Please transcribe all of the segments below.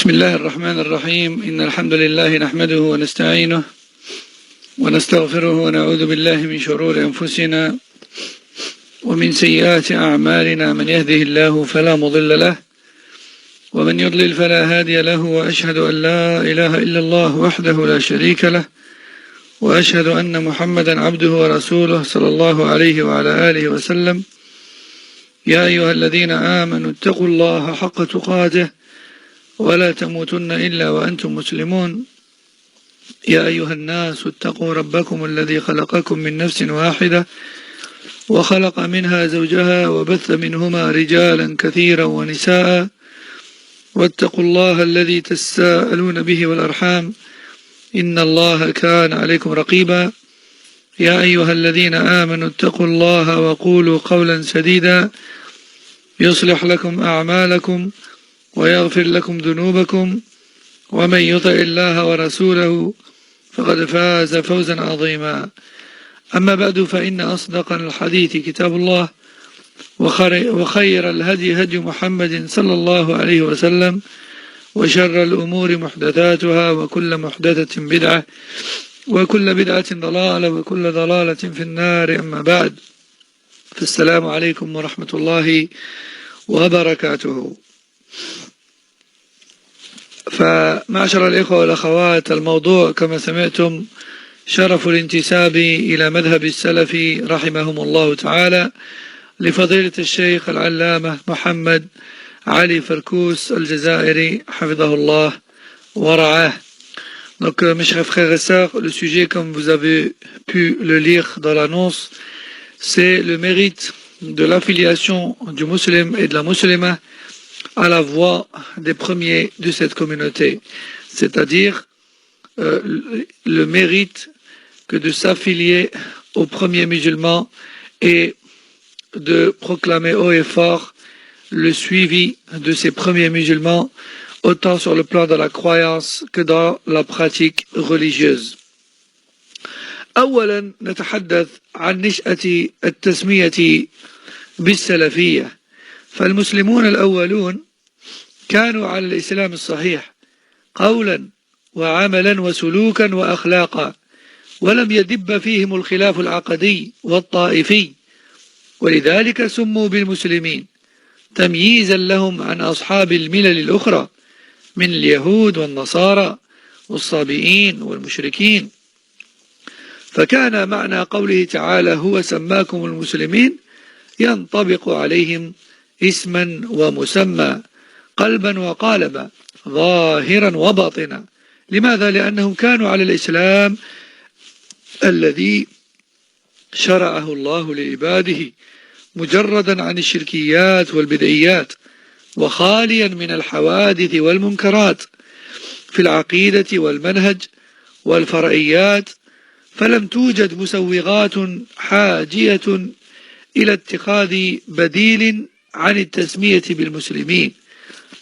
بسم الله الرحمن الرحيم. إن الحمد لله نحمده ونستعينه ونستغفره ونعوذ بالله من شرور أنفسنا ومن سيئات أعمالنا. من يهده الله فلا مضل له ومن يضلل فلا هادي له، وأشهد أن لا إله إلا الله وحده لا شريك له، وأشهد أن محمدا عبده ورسوله صلى الله عليه وعلى آله وسلم. يا أيها الذين آمنوا اتقوا الله حق تقاته ولا تموتن إلا وأنتم مسلمون. يا أيها الناس اتقوا ربكم الذي خلقكم من نفس واحدة وخلق منها زوجها وبث منهما رجالا كثيرا ونساء، واتقوا الله الذي تساءلون به والأرحام إن الله كان عليكم رقيبا. يا أيها الذين آمنوا اتقوا الله وقولوا قولا سديدا يصلح لكم أعمالكم ويغفر لكم ذنوبكم، ومن يطع الله ورسوله فقد فاز فوزا عظيما. أما بعد، فإن أصدق الحديث كتاب الله، وخير الهدي هدي محمد صلى الله عليه وسلم، وشر الأمور محدثاتها، وكل محدثة بدعة، وكل بدعة ضلالة، وكل ضلالة في النار. أما بعد، فالسلام عليكم ورحمة الله وبركاته. فمعشر الإخوة والأخوات، الموضوع كما سمعتم شرف الانتساب إلى مذهب السلف رحمهم الله تعالى لفضيلة الشيخ العلامة محمد علي فركوس الجزائري حفظه الله ورعاه. Donc mes chers frères et sœurs, le sujet, comme vous avez pu le lire dans l'annonce, c'est le mérite de l'affiliation du musulman et de la musulmane à la voie des premiers de cette communauté, c'est-à-dire le mérite que de s'affilier aux premiers musulmans et de proclamer haut et fort le suivi de ces premiers musulmans, autant sur le plan de la croyance que dans la pratique religieuse. أولا نتحدث عن نشأة التسمية بالسلفية. فالمسلمون الأولون كانوا على الإسلام الصحيح قولا وعملا وسلوكا وأخلاقا، ولم يدب فيهم الخلاف العقدي والطائفي، ولذلك سموا بالمسلمين تمييزا لهم عن أصحاب الملل الأخرى من اليهود والنصارى والصابئين والمشركين. فكان معنى قوله تعالى هو سماكم المسلمين ينطبق عليهم اسما ومسمى، قلبا وقالبا، ظاهرا وباطنا. لماذا؟ لأنهم كانوا على الإسلام الذي شرعه الله لعباده، مجردا عن الشركيات والبدعيات، وخاليا من الحوادث والمنكرات في العقيدة والمنهج والفرعيات، فلم توجد مسوغات حاجية إلى اتخاذ بديل عن التسمية بالمسلمين،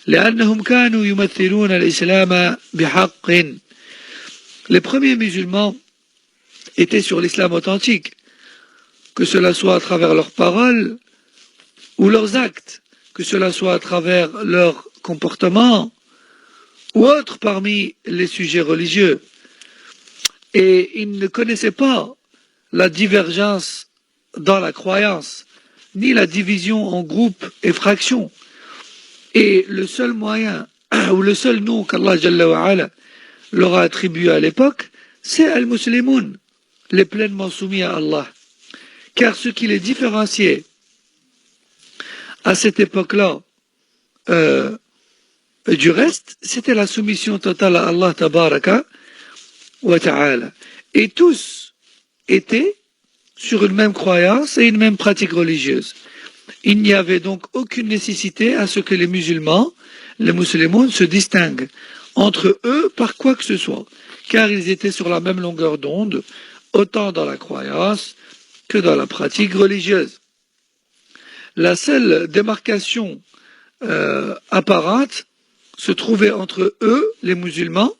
لأنهم كانوا يمثلون الإسلام بحق. Les premiers musulmans étaient sur l'islam authentique, que cela soit à travers leurs paroles ou leurs actes, que cela soit à travers leur comportement ou autre parmi les sujets religieux. Et ils ne connaissaient pas la divergence dans la croyance, ni la division en groupes et fractions. Et le seul moyen, ou le seul nom qu'Allah Jalla wa Ala leur a attribué à l'époque, c'est Al-Muslimoun, les pleinement soumis à Allah. Car ce qui les différenciait à cette époque-là du reste, c'était la soumission totale à Allah Tabaraka wa Ta'ala. Et tous étaient sur une même croyance et une même pratique religieuse. Il n'y avait donc aucune nécessité à ce que les musulmans, les musulmans, se distinguent entre eux par quoi que ce soit, car ils étaient sur la même longueur d'onde, autant dans la croyance que dans la pratique religieuse. La seule démarcation apparente se trouvait entre eux, les musulmans,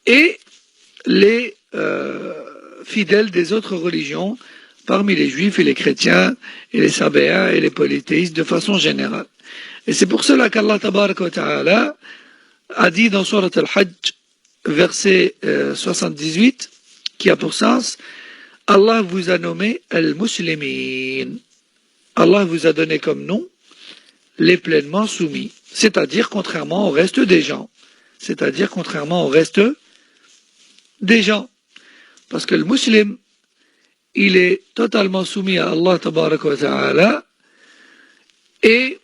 et les fidèles des autres religions, parmi les juifs et les chrétiens et les sabéens et les polythéistes de façon générale. Et c'est pour cela qu'Allah Tabaraka wa Ta'ala a dit dans Surat al-Hajj, verset 78, qui a pour sens, Allah vous a nommé al-Muslimin. Allah vous a donné comme nom les pleinement soumis, c'est-à-dire contrairement au reste des gens. C'est-à-dire contrairement au reste des gens. Parce que le musulman, il est totalement soumis à Allah tabaraka wa ta'ala et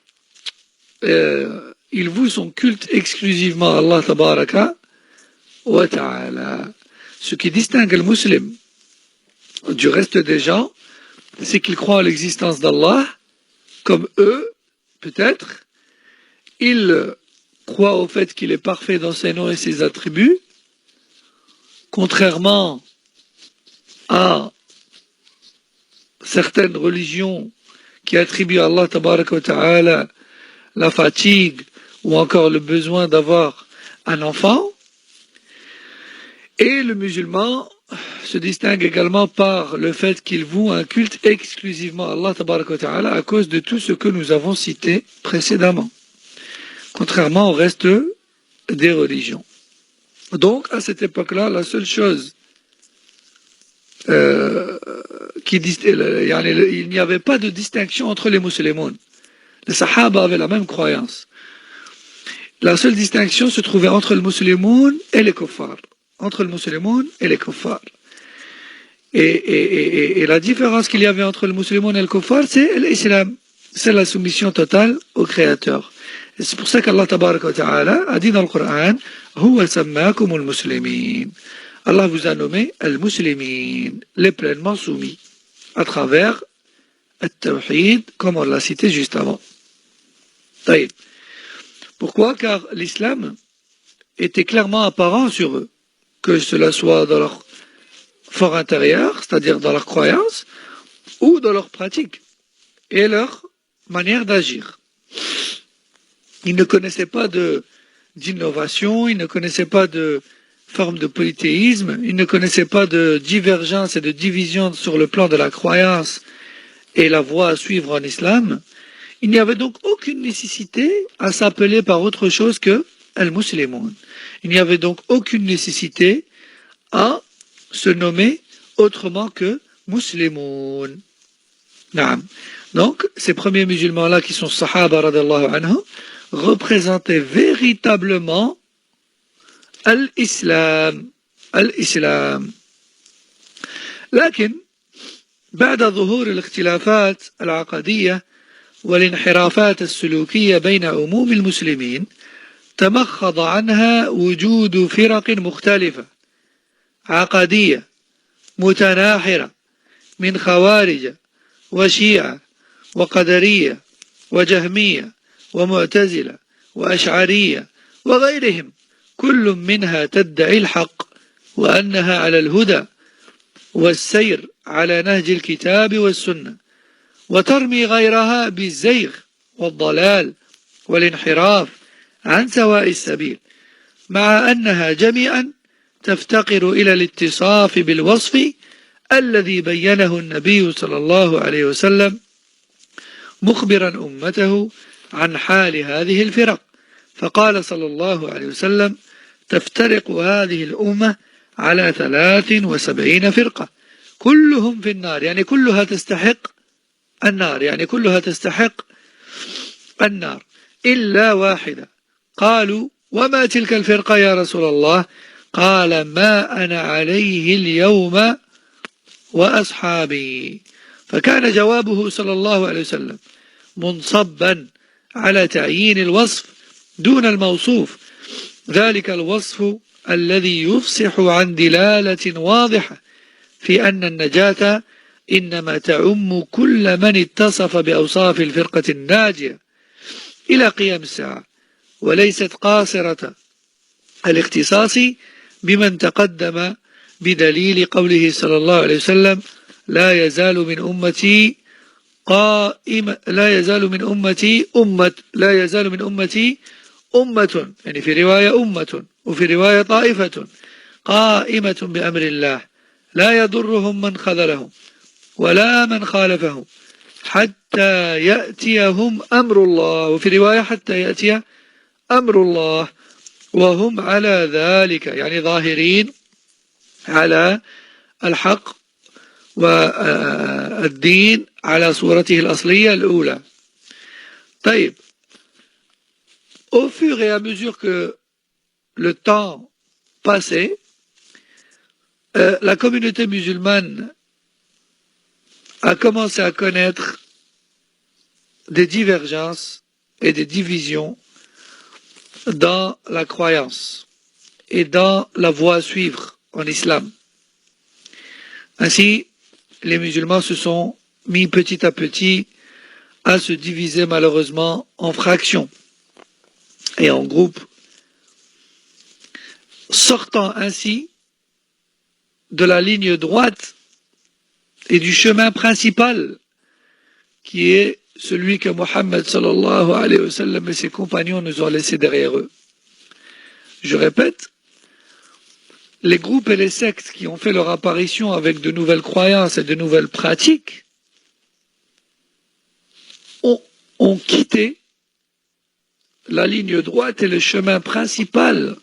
il voue son culte exclusivement à Allah tabaraka wa ta'ala. Ce qui distingue le musulman du reste des gens, c'est qu'il croit à l'existence d'Allah, comme eux, peut-être. Il croit au fait qu'il est parfait dans ses noms et ses attributs, contrairement à certaines religions qui attribuent à Allah tabaraka wa ta'ala la fatigue ou encore le besoin d'avoir un enfant. Et le musulman se distingue également par le fait qu'il voue un culte exclusivement à Allah tabaraka wa ta'ala à cause de tout ce que nous avons cité précédemment, contrairement au reste des religions. Donc, à cette époque-là, la seule chose il n'y avait pas de distinction entre les musulmans. Les sahaba avaient la même croyance. La seule distinction se trouvait entre le musulman et les kuffars. Entre le musulman et les kuffars. Et la différence qu'il y avait entre le musulman et le kuffar, c'est l'islam. C'est la soumission totale au Créateur. Et c'est pour ça qu'Allah tabaraka wa ta'ala a dit dans le Coran, Huwa sammakum al-muslimin. Allah vous a nommé al-muslimin, les pleinement soumis, à travers al-tawhid, comme on l'a cité juste avant. Taïb. Pourquoi? Car l'islam était clairement apparent sur eux, que cela soit dans leur fort intérieur, c'est-à-dire dans leur croyance, ou dans leur pratique et leur manière d'agir. Ils ne connaissaient pas d'innovation, ils ne connaissaient pas de forme de polythéisme, ils ne connaissaient pas de divergence et de division sur le plan de la croyance et la voie à suivre en islam. Il n'y avait donc aucune nécessité à s'appeler par autre chose que al-muslimun. Il n'y avait donc aucune nécessité à se nommer autrement que muslimoun. Naam. Donc, ces premiers musulmans-là qui sont sahaba radallahu anhu représentaient véritablement الإسلام. لكن بعد ظهور الاختلافات العقدية والانحرافات السلوكية بين عموم المسلمين تمخض عنها وجود فرق مختلفة عقدية متناحرة من خوارج وشيعة وقدرية وجهمية ومعتزلة وأشعرية وغيرهم، كل منها تدعي الحق وأنها على الهدى والسير على نهج الكتاب والسنة، وترمي غيرها بالزيغ والضلال والانحراف عن سواء السبيل، مع أنها جميعا تفتقر إلى الاتصاف بالوصف الذي بينه النبي صلى الله عليه وسلم مخبرا أمته عن حال هذه الفرق، فقال صلى الله عليه وسلم: تفترق هذه الأمة على 73 فرقة كلهم في النار، يعني كلها تستحق النار، يعني كلها تستحق النار إلا واحدة. قالوا: وما تلك الفرقة يا رسول الله؟ قال: ما أنا عليه اليوم وأصحابي. فكان جوابه صلى الله عليه وسلم منصبا على تعيين الوصف دون الموصوف، ذلك الوصف الذي يفصح عن دلالة واضحة في أن النجاة إنما تعم كل من اتصف بأوصاف الفرقة الناجية إلى قيام الساعة، وليست قاصرة الاختصاص بمن تقدم بدليل قوله صلى الله عليه وسلم: لا يزال من أمتي أمة، يعني في رواية أمة وفي رواية طائفة قائمة بأمر الله لا يضرهم من خذلهم ولا من خالفهم حتى يأتيهم أمر الله، وفي رواية حتى يأتي أمر الله، وهم على ذلك يعني ظاهرين على الحق والدين على صورته الأصلية الأولى. طيب, au fur et à mesure que le temps passait, la communauté musulmane a commencé à connaître des divergences et des divisions dans la croyance et dans la voie à suivre en islam. Ainsi, les musulmans se sont mis petit à petit à se diviser malheureusement en fractions et en groupes, sortant ainsi de la ligne droite et du chemin principal qui est celui que Mohammed sallallahu alayhi wa sallam et ses compagnons nous ont laissé derrière eux. Je répète, les groupes et les sectes qui ont fait leur apparition avec de nouvelles croyances et de nouvelles pratiques ont quitté la ligne droite et le chemin principal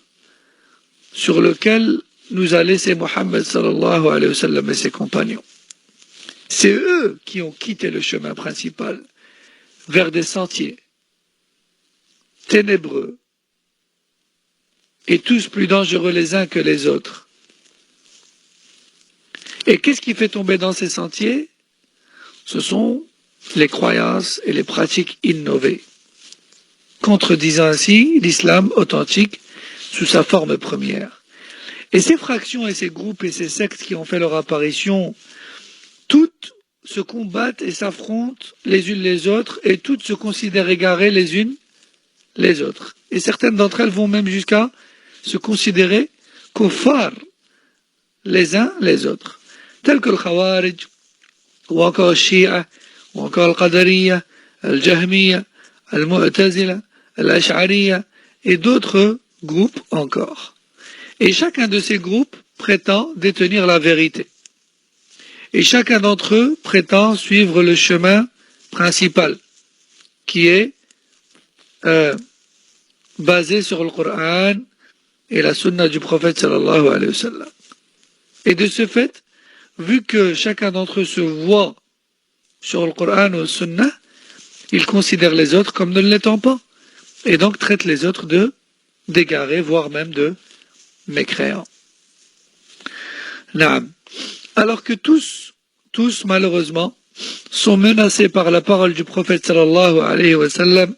sur lequel nous a laissé Mohammed sallallahu alayhi wa sallam et ses compagnons. C'est eux qui ont quitté le chemin principal vers des sentiers ténébreux et tous plus dangereux les uns que les autres. Et qu'est-ce qui fait tomber dans ces sentiers? Ce sont les croyances et les pratiques innovées, contredisant ainsi l'islam authentique sous sa forme première. Et ces fractions et ces groupes et ces sectes qui ont fait leur apparition, toutes se combattent et s'affrontent les unes les autres et toutes se considèrent égarées les unes les autres. Et certaines d'entre elles vont même jusqu'à se considérer kuffar les uns les autres, tels que le Khawarij, ou encore le Shia, ou encore le Qadariya, le Jahmiya, le Mu'tazila, l'Ash'ariya et d'autres groupes encore. Et chacun de ces groupes prétend détenir la vérité. Et chacun d'entre eux prétend suivre le chemin principal, qui est basé sur le Coran et la sunna du prophète sallallahu alayhi wa sallam. Et de ce fait, vu que chacun d'entre eux se voit sur le Coran ou la sunna, ils considèrent les autres comme ne l'étant pas. Et donc traitent les autres d'égarés, voire même de mécréants. Naam. Alors que tous malheureusement, sont menacés par la parole du prophète sallallahu alayhi wa sallam,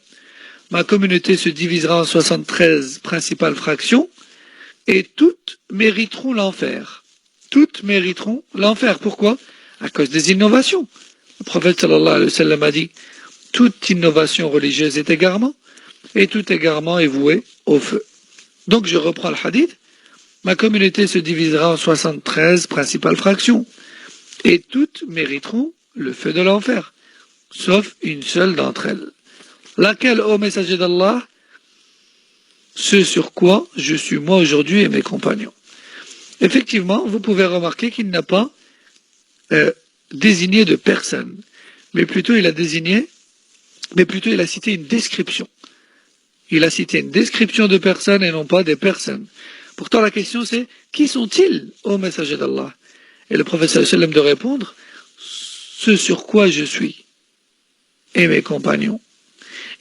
ma communauté se divisera en 73 principales fractions, et toutes mériteront l'enfer. Toutes mériteront l'enfer. Pourquoi? À cause des innovations. Le prophète sallallahu alayhi wa sallam a dit, toute innovation religieuse est égarement, et tout égarement est voué au feu. Donc je reprends le hadith. Ma communauté se divisera en 73 principales fractions, et toutes mériteront le feu de l'enfer, sauf une seule d'entre elles. Laquelle, ô messager d'Allah? Ce sur quoi je suis moi aujourd'hui et mes compagnons. Effectivement, vous pouvez remarquer qu'il n'a pas désigné de personne, mais plutôt il a cité une description. Il a cité une description de personnes et non pas des personnes. Pourtant, la question c'est, qui sont-ils, ô messager d'Allah? Et le prophète sallallahu alayhi wa sallam de répondre, ce sur quoi je suis et mes compagnons.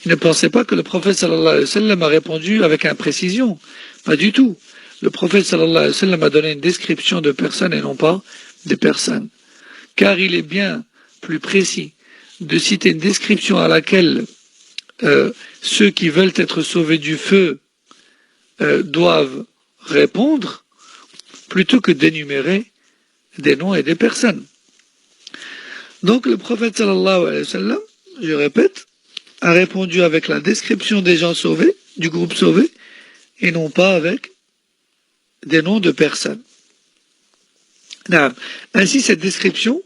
Il ne pensait pas que le prophète sallallahu alayhi wa sallam a répondu avec imprécision. Pas du tout. Le prophète sallallahu alayhi wa sallam a donné une description de personnes et non pas des personnes. Car il est bien plus précis de citer une description à laquelle ceux qui veulent être sauvés du feu doivent répondre, plutôt que d'énumérer des noms et des personnes. Donc le prophète sallallahu alayhi wa sallam, je répète, a répondu avec la description des gens sauvés, du groupe sauvé, et non pas avec des noms de personnes. Ainsi, cette description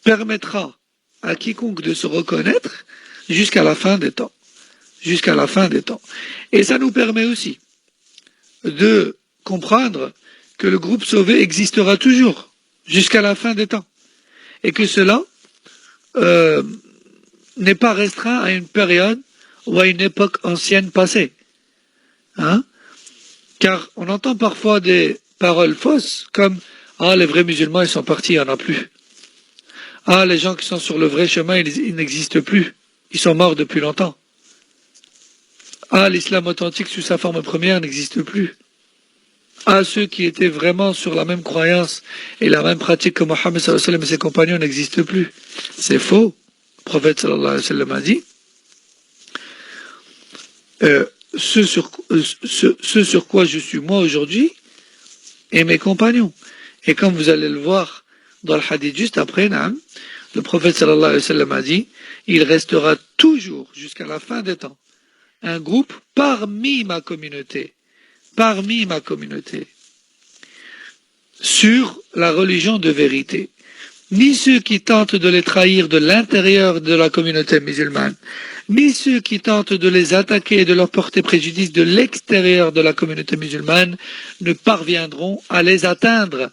permettra à quiconque de se reconnaître jusqu'à la fin des temps. Jusqu'à la fin des temps. Et ça nous permet aussi de comprendre que le groupe sauvé existera toujours jusqu'à la fin des temps. Et que cela n'est pas restreint à une période ou à une époque ancienne passée. Hein? Car on entend parfois des paroles fausses comme « Ah, les vrais musulmans, ils sont partis, il n'y en a plus. Ah, les gens qui sont sur le vrai chemin, ils n'existent plus. Ils sont morts depuis longtemps. Ah, l'islam authentique sous sa forme première n'existe plus. Ah, ceux qui étaient vraiment sur la même croyance et la même pratique que Mohammed sallallahu alayhi wa sallam et ses compagnons n'existent plus. » C'est faux. Le prophète sallallahu alayhi wa sallam a dit ce sur quoi je suis moi aujourd'hui et mes compagnons. Et comme vous allez le voir dans le hadith juste après, le prophète sallallahu alayhi wa sallam a dit il restera toujours jusqu'à la fin des temps un groupe parmi ma communauté sur la religion de vérité. Ni ceux qui tentent de les trahir de l'intérieur de la communauté musulmane, ni ceux qui tentent de les attaquer et de leur porter préjudice de l'extérieur de la communauté musulmane ne parviendront à les atteindre.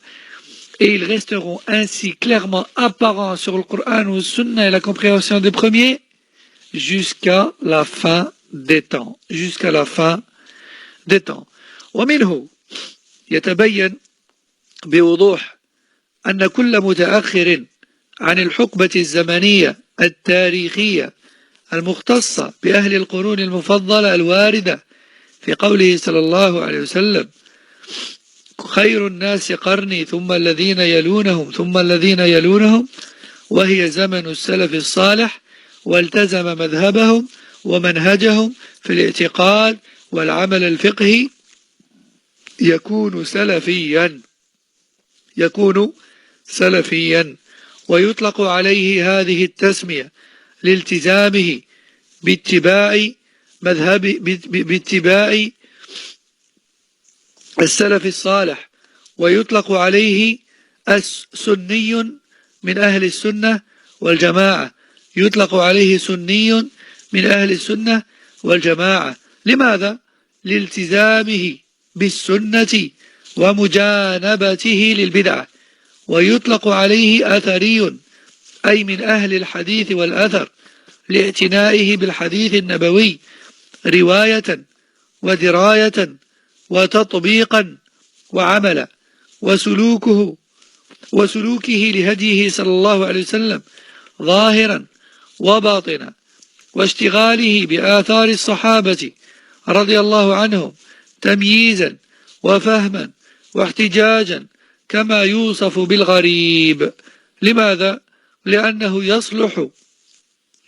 Et ils resteront ainsi clairement apparents sur le Coran ou le Sunna et la compréhension des premiers jusqu'à la fin des temps. Jusqu'à la fin des temps. ومنه يتبين بوضوح أن كل متأخر عن الحقبة الزمنية التاريخية المختصة بأهل القرون المفضلة الواردة في قوله صلى الله عليه وسلم خير الناس قرني ثم الذين يلونهم ثم الذين يلونهم وهي زمن السلف الصالح والتزم مذهبهم ومنهجهم في الاعتقاد والعمل الفقهي يكون سلفيا ويطلق عليه هذه التسمية لالتزامه باتباع السلف الصالح ويطلق عليه سني من أهل السنة والجماعة يطلق عليه سني من أهل السنة والجماعة لماذا؟ لالتزامه بالسنة ومجانبته للبدعة ويطلق عليه أثري أي من أهل الحديث والأثر لاعتنائه بالحديث النبوي رواية ودراية وتطبيقا وعملا وسلوكه لهديه صلى الله عليه وسلم ظاهرا وباطنا واشتغاله بآثار الصحابة رضي الله عنهم تمييزا وفهما واحتجاجا كما يوصف بالغريب. لماذا؟ لأنه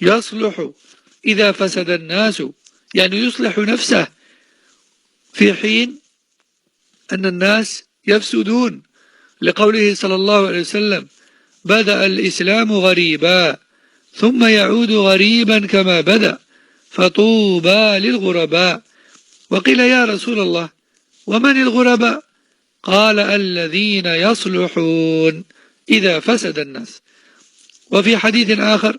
يصلح إذا فسد الناس يعني يصلح نفسه في حين أن الناس يفسدون لقوله صلى الله عليه وسلم بدأ الإسلام غريبا ثم يعود غريبا كما بدأ فطوبى للغرباء. وقيل يا رسول الله ومن الغرباء؟ قال الذين يصلحون إذا فسد الناس. وفي حديث آخر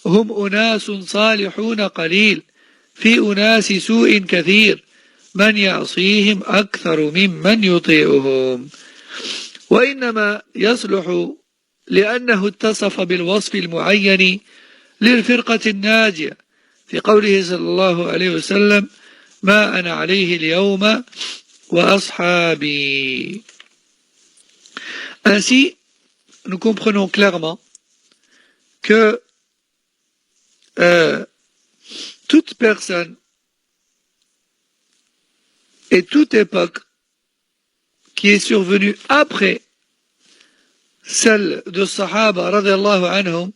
هم أناس صالحون قليل في أناس سوء كثير من يعصيهم أكثر ممن يطيعهم. وإنما يصلح لأنه اتصف بالوصف المعين للفرقة الناجية في قوله صلى الله عليه وسلم ما أنا عليه اليوم وأصحابي. Ainsi, nous comprenons clairement que toute personne et toute époque qui est survenue après celle de Sahaba radiallahu anhum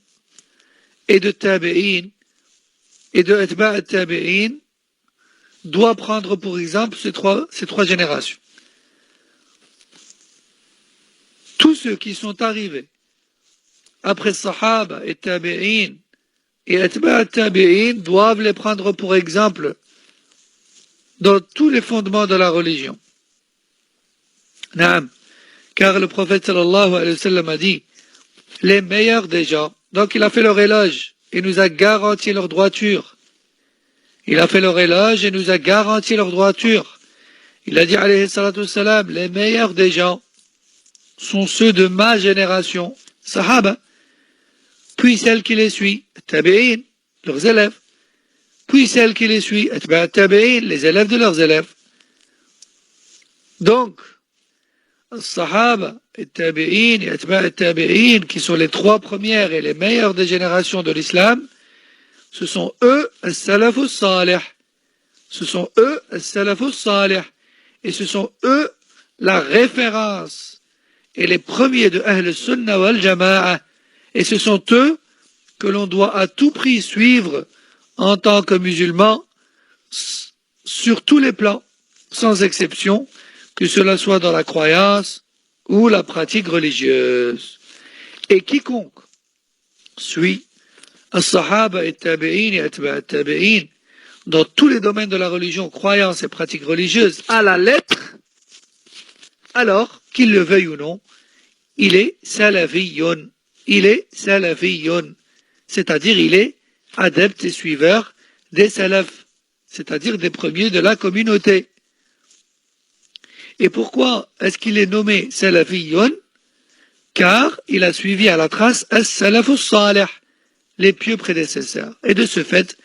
et de Tabi'in et de Atba' Tabi'in doit prendre pour exemple ces trois générations. Tous ceux qui sont arrivés après Sahaba et Tabi'in et Atba' Tabi'in doivent les prendre pour exemple dans tous les fondements de la religion. Naam. Car le prophète sallallahu alayhi wa sallam a dit les meilleurs des gens, donc il a fait leur éloge et nous a garanti leur droiture. Il a fait leur éloge et nous a garanti leur droiture. Il a dit alayhi salatu wassalam, les meilleurs des gens sont ceux de ma génération, Sahaba, puis celle qui les suit, Tabi'in, leurs élèves, puis celle qui les suit, atba' tabi'in, les élèves de leurs élèves. Donc, Sahaba, et Tabi'in, et Atba' Tabi'in, qui sont les trois premières et les meilleures des générations de l'islam, ce sont eux, as-salafus salih. Ce sont eux, as-salafus salih. Et ce sont eux, la référence et les premiers de Ahl Sunnah wal Jama'a. Et ce sont eux que l'on doit à tout prix suivre en tant que musulmans sur tous les plans, sans exception, que cela soit dans la croyance ou la pratique religieuse. Et quiconque suit as-sahaba et tabi'in et atba' tabi'in dans tous les domaines de la religion, croyance et pratique religieuse à la lettre, alors, qu'il le veuille ou non, il est salafiyun. Il est salafiyun. C'est-à-dire, il est adepte et suiveur des salafs, c'est-à-dire des premiers de la communauté. Et pourquoi est-ce qu'il est nommé salafiyun? Car il a suivi à la trace as-salafus salih, les pieux prédécesseurs. Et de ce fait,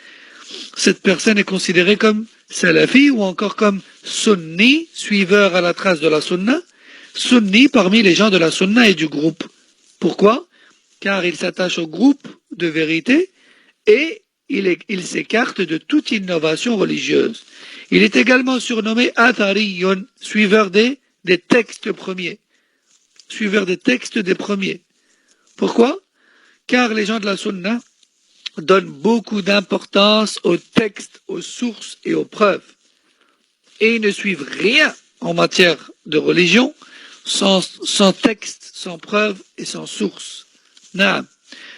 cette personne est considérée comme salafi ou encore comme sunni, suiveur à la trace de la sunna, sunni parmi les gens de la sunna et du groupe. Pourquoi? Car il s'attache au groupe de vérité et il s'écarte de toute innovation religieuse. Il est également surnommé athariyun, suiveur des textes premiers. Suiveur des textes des premiers. Pourquoi? Car les gens de la sunna donnent beaucoup d'importance aux textes, aux sources et aux preuves. Et ils ne suivent rien en matière de religion sans texte, sans preuve et sans source. Non.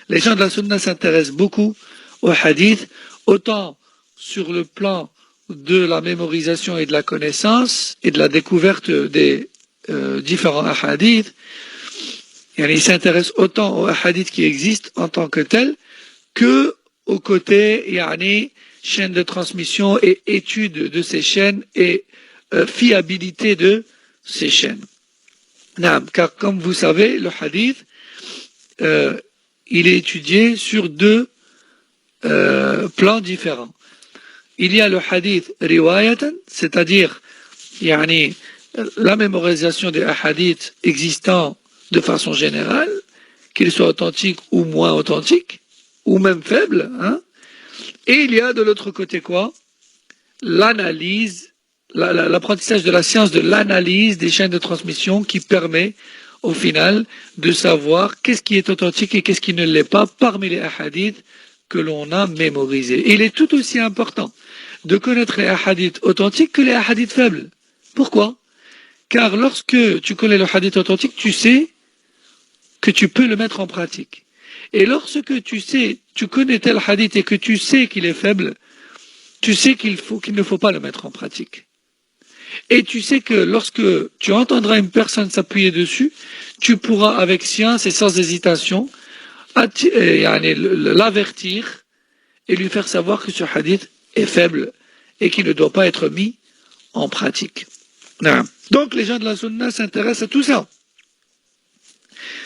Les gens de la sunna s'intéressent beaucoup aux hadiths, autant sur le plan de la mémorisation et de la connaissance et de la découverte des différents hadiths. Ils s'intéressent autant aux hadiths qui existent en tant que tels que aux côtés chaînes de transmission et études de ces chaînes et fiabilité de ces chaînes. Car comme vous savez, le hadith, il est étudié sur deux plans différents. Il y a le hadith riwayatan, c'est-à-dire la mémorisation des hadiths existants de façon générale, qu'ils soient authentiques ou moins authentiques, ou même faibles. Et il y a de l'autre côté quoi? L'analyse, l'apprentissage de la science de l'analyse des chaînes de transmission qui permet au final de savoir qu'est-ce qui est authentique et qu'est-ce qui ne l'est pas parmi les hadiths que l'on a mémorisés. Il est tout aussi important de connaître les hadiths authentiques que les hadiths faibles. Pourquoi? Car lorsque tu connais le hadith authentique, tu sais que tu peux le mettre en pratique. Et lorsque tu connais tel hadith et que tu sais qu'il est faible, tu sais qu'il ne faut pas le mettre en pratique. Et tu sais que lorsque tu entendras une personne s'appuyer dessus, tu pourras avec science et sans hésitation l'avertir et lui faire savoir que ce hadith est faible et qu'il ne doit pas être mis en pratique. Donc les gens de la sunna s'intéressent à tout ça.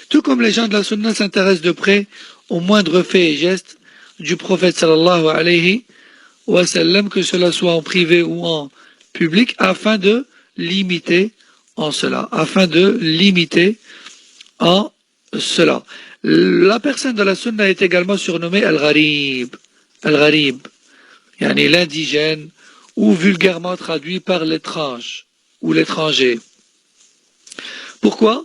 Tout comme les gens de la sunna s'intéressent de près aux moindres faits et gestes du prophète sallallahu alayhi wa sallam, que cela soit en privé ou en public, afin de l'imiter en cela. La personne de la sunna est également surnommée al-gharib. Al-gharib, l'indigène, ou vulgairement traduit par l'étrange ou l'étranger. Pourquoi?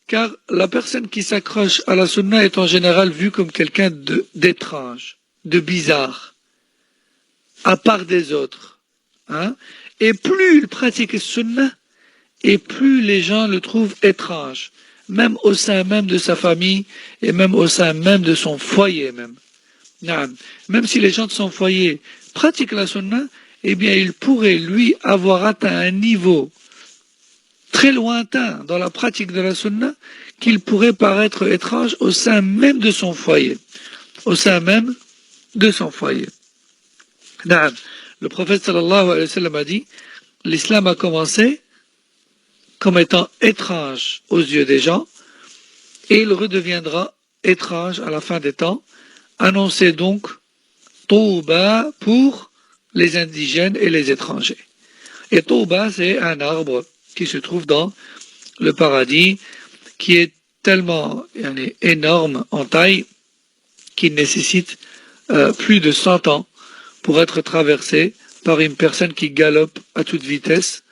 Car la personne qui s'accroche à la sunna est en général vue comme quelqu'un d'étrange, de bizarre, à part des autres. Et plus il pratique le sunna, et plus les gens le trouvent étrange, même au sein même de sa famille, et même au sein même de son foyer même. Même si les gens de son foyer pratiquent la sunna, eh bien il pourrait, lui, avoir atteint un niveau très lointain dans la pratique de la sunna, qu'il pourrait paraître étrange au sein même de son foyer. Au sein même de son foyer. Le prophète sallallahu alayhi wa sallam a dit, l'islam a commencé comme étant étrange aux yeux des gens, et il redeviendra étrange à la fin des temps. Annoncez donc Touba pour les indigènes et les étrangers. Et Touba, c'est un arbre qui se trouve dans le paradis, qui est tellement énorme en taille qu'il nécessite plus de 100 ans pour être traversé par une personne qui galope à toute vitesse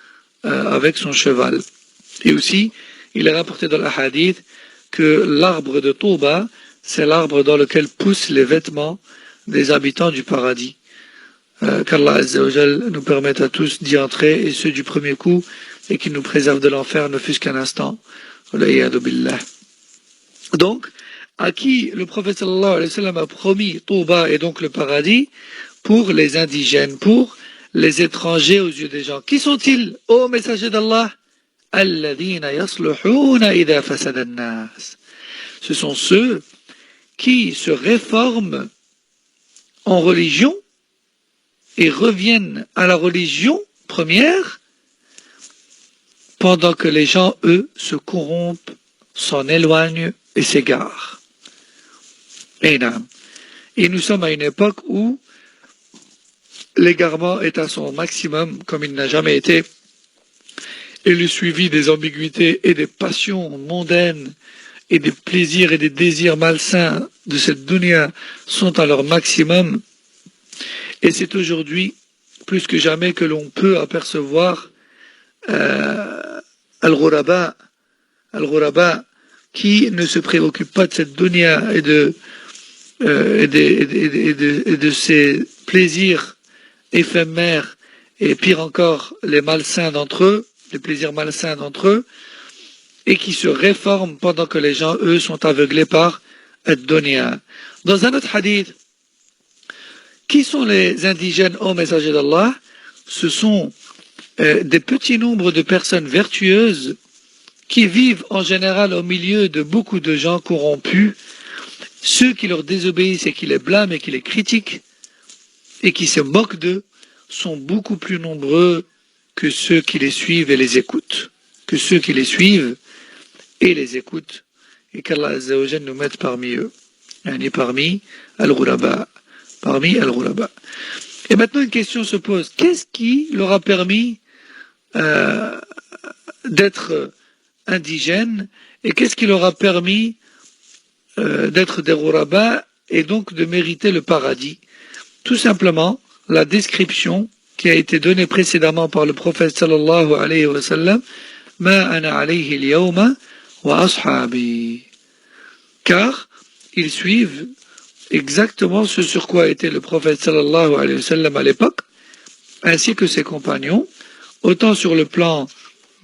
avec son cheval. Et aussi, il est rapporté dans la hadith que l'arbre de Touba, c'est l'arbre dans lequel poussent les vêtements des habitants du paradis. Qu'Allah Azza wa Jal nous permette à tous d'y entrer, et ceux du premier coup, et qu'il nous préserve de l'enfer, ne fût-ce qu'un instant. Donc, à qui le prophète sallallahu alayhi wa sallam a promis Touba et donc le paradis? Pour les indigènes, pour les étrangers aux yeux des gens. Qui sont-ils, ô messager d'Allah? Alladhina yasluhuna idha fasada an-nas. Ce sont ceux qui se réforment en religion et reviennent à la religion première pendant que les gens, eux, se corrompent, s'en éloignent et s'égarent. Et nous sommes à une époque où l'égarement est à son maximum, comme il n'a jamais été, et le suivi des ambiguïtés et des passions mondaines et des plaisirs et des désirs malsains de cette dunya sont à leur maximum. Et c'est aujourd'hui, plus que jamais, que l'on peut apercevoir Al-Ghuraba, qui ne se préoccupe pas de cette dunya et de ses plaisirs éphémères, et pire encore, les malsains d'entre eux, les plaisirs malsains d'entre eux, et qui se réforment pendant que les gens, eux, sont aveuglés par ad-dunya. Dans un autre hadith, qui sont les indigènes ô messager d'Allah? Ce sont des petits nombres de personnes vertueuses qui vivent en général au milieu de beaucoup de gens corrompus, ceux qui leur désobéissent et qui les blâment et qui les critiquent et qui se moquent d'eux sont beaucoup plus nombreux que ceux qui les suivent et les écoutent, que ceux qui les suivent et les écoutent, et qu'Allah Azza wa Jal nous mette parmi eux, parmi Al-Ghuraba. Et maintenant une question se pose, qu'est-ce qui leur a permis d'être indigènes, et qu'est-ce qui leur a permis d'être des Ghuraba et donc de mériter le paradis? Tout simplement la description qui a été donnée précédemment par le prophète sallallahu alayhi wa sallam, ma ana alayhi al-yawma wa ashabi, car ils suivent exactement ce sur quoi était le prophète sallallahu alayhi wa sallam à l'époque, ainsi que ses compagnons, autant sur le plan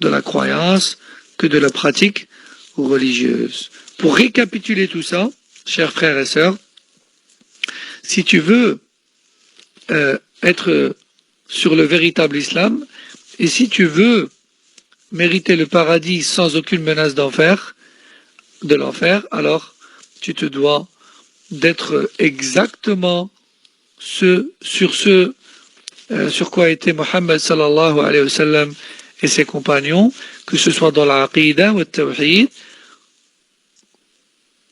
de la croyance que de la pratique religieuse. Pour récapituler tout ça, chers frères et sœurs, si tu veux être sur le véritable islam, et si tu veux mériter le paradis sans aucune menace de l'enfer, alors tu te dois d'être exactement sur quoi était Mohammed sallallahu alayhi wa sallam et ses compagnons, que ce soit dans la aqidah ou le tawhid,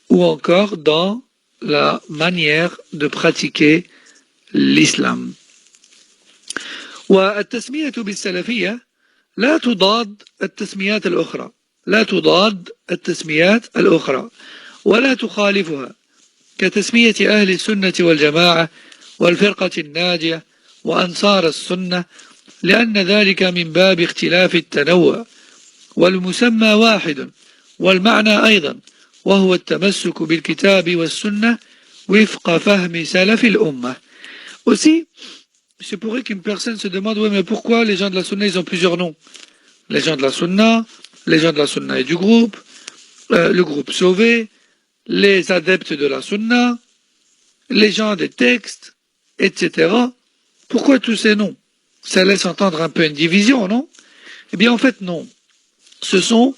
ou encore dans la manière de pratiquer l'islam. والتسمية بالسلفية لا تضاد التسميات الأخرى ولا تخالفها كتسمية أهل السنة والجماعة والفرقة الناجية وأنصار السنة، لأن ذلك من باب اختلاف التنوع، والمسمى واحد والمعنى أيضا، وهو التمسك بالكتاب والسنة وفق فهم سلف الأمة. Aussi, c'est pourrait qu'une personne se demande, oui, mais pourquoi les gens de la Sunna, ils ont plusieurs noms? Les gens de la Sunna et du groupe, le groupe sauvé, les adeptes de la Sunna, les gens des textes, etc. Pourquoi tous ces noms? Ça laisse entendre un peu une division, non? Eh bien, en fait, non. Ce sont,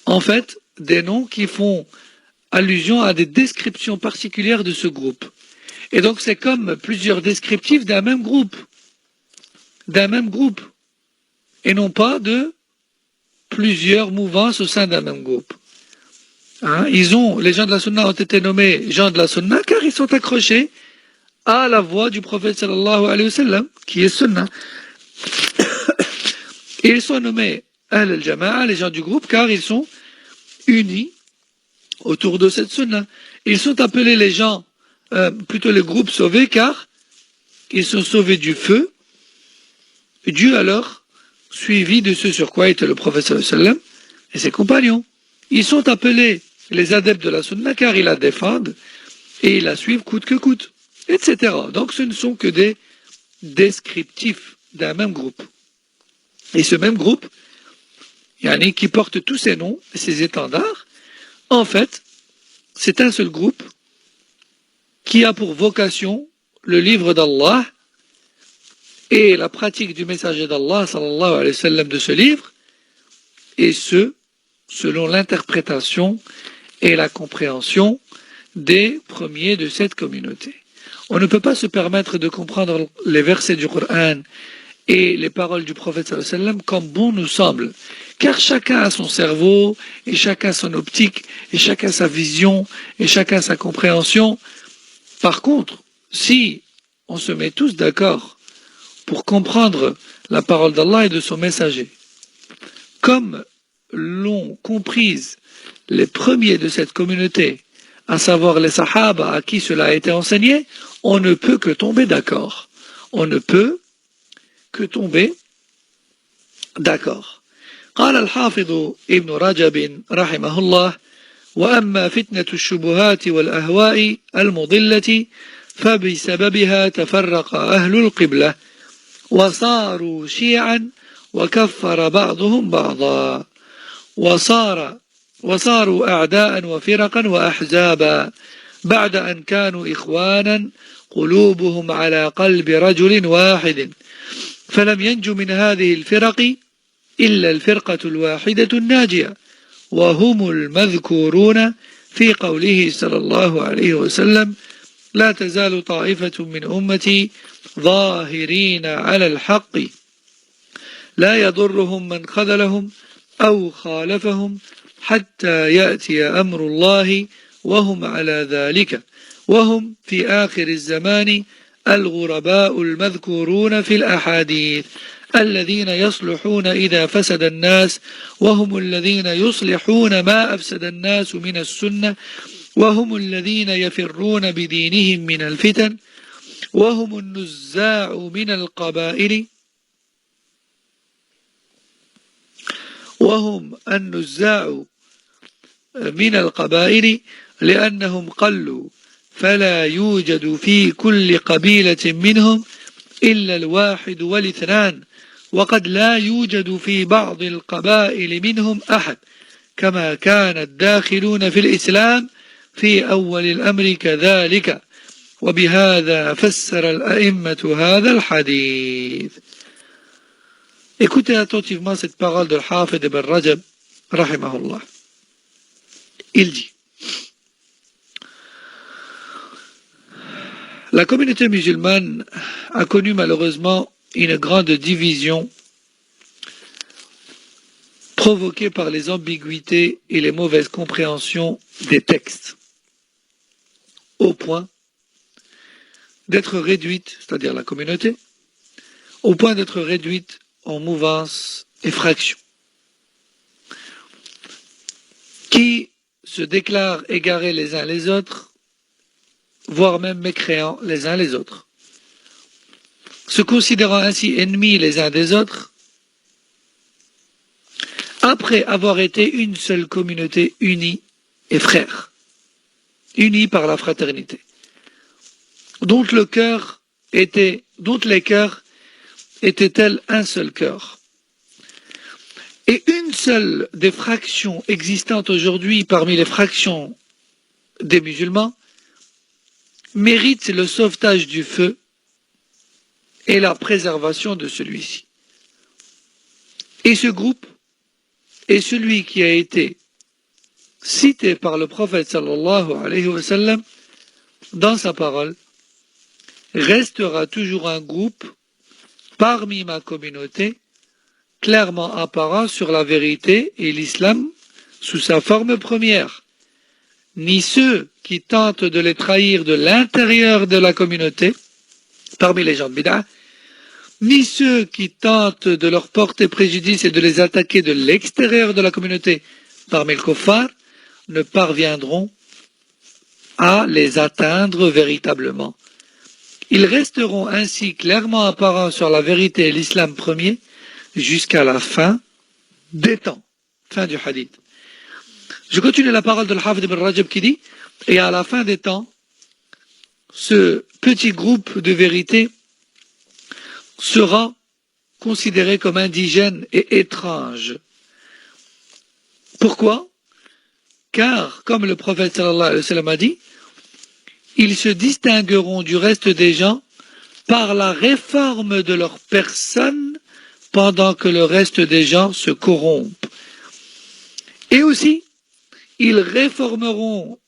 en fait, des noms qui font allusion à des descriptions particulières de ce groupe. Et donc, c'est comme plusieurs descriptifs d'un même groupe, et non pas de plusieurs mouvances au sein d'un même groupe. Les gens de la Sunna ont été nommés gens de la Sunna car ils sont accrochés à la voix du prophète sallallahu alayhi wa sallam, qui est sunnah. Et ils sont nommés Ahl al-Jama'a, les gens du groupe, car ils sont unis autour de cette sunnah. Ils sont appelés les gens, plutôt les groupes sauvés, car ils sont sauvés du feu, dû à leur suivi de ce sur quoi était le prophète sallallahu alayhi wa sallam et ses compagnons. Ils sont appelés les adeptes de la sunna, car ils la défendent et ils la suivent coûte que coûte, etc. Donc ce ne sont que des descriptifs d'un même groupe. Et ce même groupe, qui porte tous ces noms et ces étendards, en fait, c'est un seul groupe qui a pour vocation le livre d'Allah et la pratique du messager d'Allah, sallallahu alayhi wa sallam, de ce livre, et ce, selon l'interprétation et la compréhension des premiers de cette communauté. On ne peut pas se permettre de comprendre les versets du Coran et les paroles du prophète sallallahu alayhi wa sallam comme bon nous semble, car chacun a son cerveau, et chacun son optique, et chacun sa vision, et chacun sa compréhension. Par contre, si on se met tous d'accord pour comprendre la parole d'Allah et de son messager, comme l'ont comprise les premiers de cette communauté, à savoir les sahaba à qui cela a été enseigné, on ne peut que tomber d'accord. On ne peut que tomber d'accord. قال الحافظ ابن رجب رحمه الله: وأما فتنة الشبهات والأهواء المضلة فبسببها تفرق أهل القبلة وصاروا شيعا وكفر بعضهم بعضا وصاروا أعداء وفرقا وأحزابا بعد أن كانوا إخوانا قلوبهم على قلب رجل واحد، فلم ينج من هذه الفرق إلا الفرقة الواحدة الناجية، وهم المذكورون في قوله صلى الله عليه وسلم: لا تزال طائفة من أمتي ظاهرين على الحق لا يضرهم من خذلهم أو خالفهم حتى يأتي أمر الله وهم على ذلك، وهم في آخر الزمان الغرباء المذكورون في الأحاديث الذين يصلحون إذا فسد الناس، وهم الذين يصلحون ما أفسد الناس من السنة، وهم الذين يفرون بدينهم من الفتن، وهم النزاع من القبائل لأنهم قلوا، فلا يوجد في كل قبيلة منهم إلا الواحد والاثنان، وقد لا يوجد في بعض القبائل منهم أحد، كما كان الداخلون في الإسلام في أول الأمر كذلك، وبهذا فسر الأئمة هذا الحديث. Écoutez attentivement cette parole de l'Hafid ibn Rajab, rahimahullah. Il dit: la communauté musulmane a connu malheureusement une grande division provoquée par les ambiguïtés et les mauvaises compréhensions des textes, au point d'être réduite, c'est-à-dire la communauté, au point d'être réduite en mouvance et fraction, qui se déclarent égarés les uns les autres, voire même mécréants les uns les autres, se considérant ainsi ennemis les uns des autres, après avoir été une seule communauté unie et frère, unie par la fraternité, dont les cœurs étaient tel un seul cœur. Et une seule des fractions existantes aujourd'hui parmi les fractions des musulmans mérite le sauvetage du feu et la préservation de celui-ci. Et ce groupe est celui qui a été cité par le prophète sallallahu alayhi wa sallam dans sa parole: restera toujours un groupe parmi ma communauté clairement apparent sur la vérité et l'islam sous sa forme première, ni ceux qui tentent de les trahir de l'intérieur de la communauté, parmi les gens de bid'a, ni ceux qui tentent de leur porter préjudice et de les attaquer de l'extérieur de la communauté, parmi le kuffar, ne parviendront à les atteindre véritablement. Ils resteront ainsi clairement apparents sur la vérité et l'islam premier jusqu'à la fin des temps. Fin du hadith. Je continue la parole de l'Hafid ibn Rajab qui dit, et à la fin des temps, ce petit groupe de vérité sera considéré comme indigène et étrange. Pourquoi? Car, comme le prophète sallallahu alayhi wa sallam a dit, ils se distingueront du reste des gens par la réforme de leur personne pendant que le reste des gens se corrompent. Et aussi, ils réformeront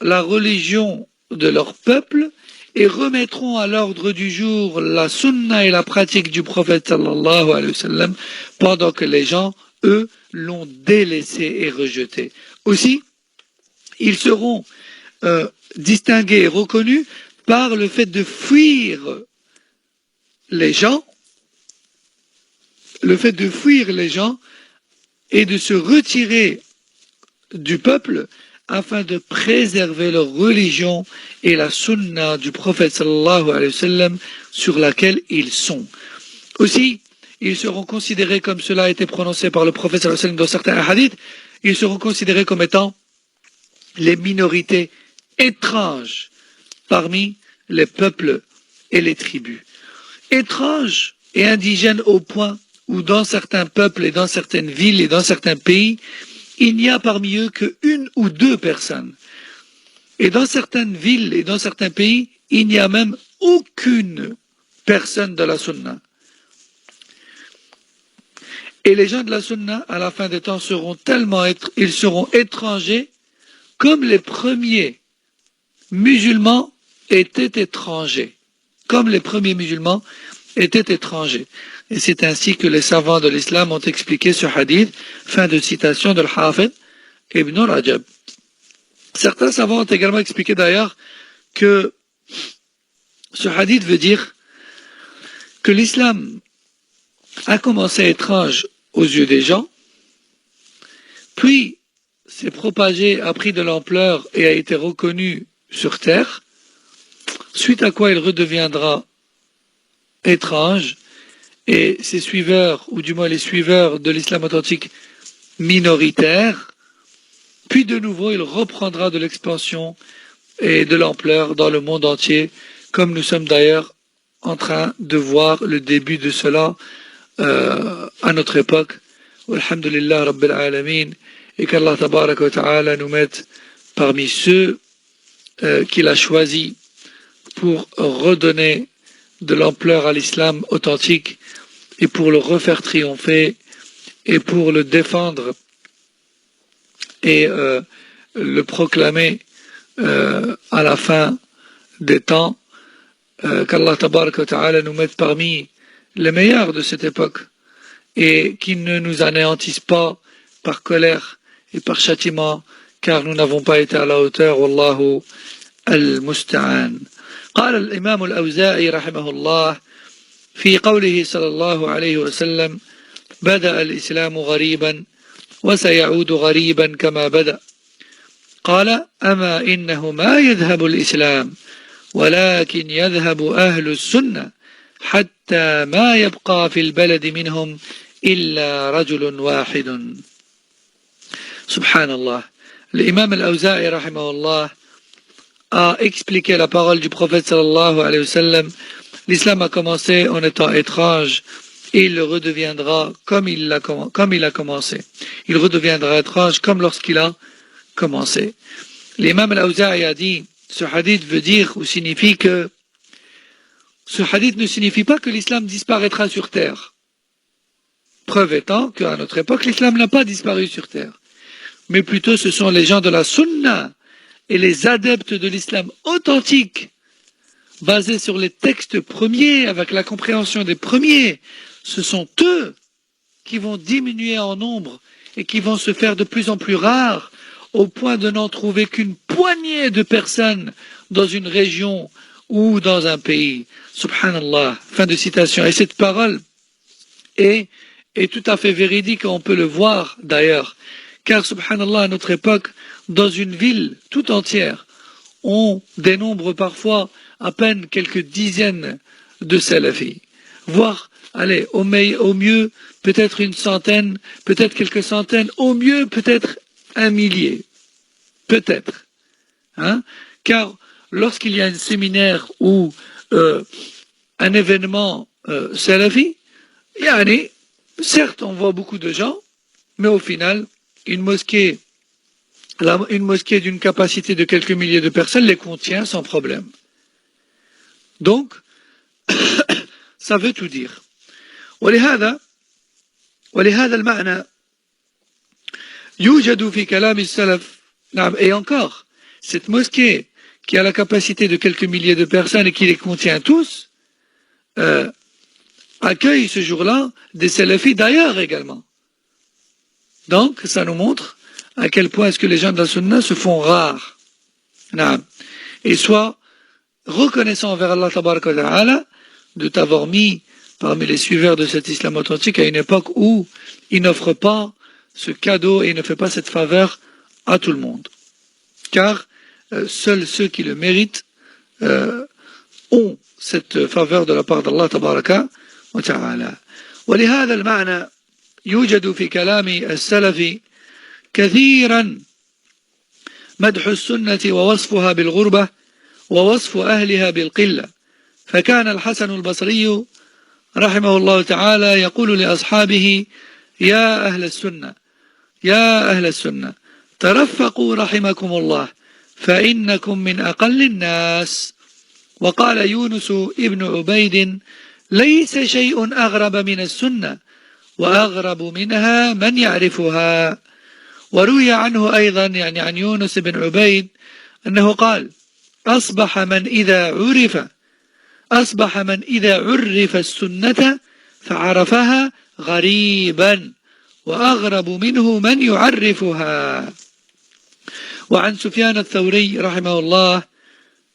la religion de leur peuple et remettront à l'ordre du jour la sunna et la pratique du prophète sallallahu alayhi wa sallam pendant que les gens, eux, l'ont délaissé et rejeté. Aussi, ils seront distingués et reconnus par le fait de fuir les gens, et de se retirer du peuple afin de préserver leur religion et la sunna du prophète sallallahu alayhi wa sallam sur laquelle ils sont. Aussi, ils seront considérés, comme cela a été prononcé par le prophète sallallahu alayhi wa sallam dans certains hadiths, ils seront considérés comme étant les minorités étranges parmi les peuples et les tribus. Étranges et indigènes au point où dans certains peuples et dans certaines villes et dans certains pays, il n'y a parmi eux qu'une ou deux personnes. Et dans certaines villes et dans certains pays, il n'y a même aucune personne de la sunna. Et les gens de la sunna, à la fin des temps, seront étrangers comme les premiers musulmans étaient étrangers. Comme les premiers musulmans étaient étrangers. Et c'est ainsi que les savants de l'islam ont expliqué ce hadith, fin de citation de l'Hafid ibn Rajab. Certains savants ont également expliqué d'ailleurs que ce hadith veut dire que l'islam a commencé étrange aux yeux des gens, puis s'est propagé, a pris de l'ampleur et a été reconnu sur terre, suite à quoi il redeviendra étrange, et ses suiveurs, ou du moins les suiveurs de l'islam authentique minoritaires, puis de nouveau il reprendra de l'expansion et de l'ampleur dans le monde entier, comme nous sommes d'ailleurs en train de voir le début de cela à notre époque. Alhamdulillah Rabbil Alamin, et qu'Allah Tabaraka wa Ta'ala nous mette parmi ceux qu'il a choisis pour redonner de l'ampleur à l'islam authentique et pour le refaire triompher et pour le défendre et le proclamer à la fin des temps, qu'Allah Tabaraka wa Ta'ala nous mette parmi les meilleurs de cette époque et qu'il ne nous anéantisse pas par colère et par châtiment, car nous n'avons pas été à la hauteur. Wallahu al-musta'an. قال الإمام الأوزاعي رحمه الله في قوله صلى الله عليه وسلم بدأ الإسلام غريبا وسيعود غريبا كما بدأ قال أما إنه ما يذهب الإسلام ولكن يذهب أهل السنة حتى ما يبقى في البلد منهم إلا رجل واحد. سبحان الله. L'imam al-Awza'i rahimahullah a expliqué la parole du prophète sallallahu alayhi wa sallam. L'islam a commencé en étant étrange et il le redeviendra comme il a commencé. Il redeviendra étrange comme lorsqu'il a commencé. L'imam al-Awza'i a dit, ce hadith veut dire ou signifie que ce hadith ne signifie pas que l'islam disparaîtra sur terre. Preuve étant qu'à notre époque, l'islam n'a pas disparu sur terre. Mais plutôt ce sont les gens de la sunna et les adeptes de l'islam authentique, basés sur les textes premiers, avec la compréhension des premiers. Ce sont eux qui vont diminuer en nombre et qui vont se faire de plus en plus rares au point de n'en trouver qu'une poignée de personnes dans une région ou dans un pays. Subhanallah. Fin de citation. Et cette parole est tout à fait véridique, on peut le voir d'ailleurs. Car, subhanallah, à notre époque, dans une ville tout entière, on dénombre parfois à peine quelques dizaines de salafis. Voire, allez, au mieux, peut-être une centaine, peut-être quelques centaines, au mieux, peut-être un millier. Peut-être. Hein? Car lorsqu'il y a un séminaire ou un événement salafi, certes, on voit beaucoup de gens, mais au final, une mosquée d'une capacité de quelques milliers de personnes les contient sans problème. Donc, ça veut tout dire. ولهذا المعنى يوجد في كلام السلف. Et encore, cette mosquée qui a la capacité de quelques milliers de personnes et qui les contient tous, accueille ce jour-là des salafis d'ailleurs également. Donc, ça nous montre à quel point est-ce que les gens de la sunna se font rares. Et soient reconnaissants envers Allah tabaraka wa ta'ala de t'avoir mis parmi les suiveurs de cet islam authentique à une époque où il n'offre pas ce cadeau et il ne fait pas cette faveur à tout le monde. Car seuls ceux qui le méritent ont cette faveur de la part d'Allah tabaraka wa ta'ala. ولهذا المعنى يوجد في كلام السلف كثيرا مدح السنة ووصفها بالغربة ووصف أهلها بالقلة. فكان الحسن البصري رحمه الله تعالى يقول لأصحابه يا أهل السنة ترفقوا رحمكم الله فإنكم من أقل الناس. وقال يونس ابن عبيد ليس شيء أغرب من السنة وأغرب منها من يعرفها. وروي عنه أيضا يعني عن يونس بن عبيد أنه قال أصبح من إذا عرف السنة فعرفها غريبا وأغرب منه من يعرفها. وعن سفيان الثوري رحمه الله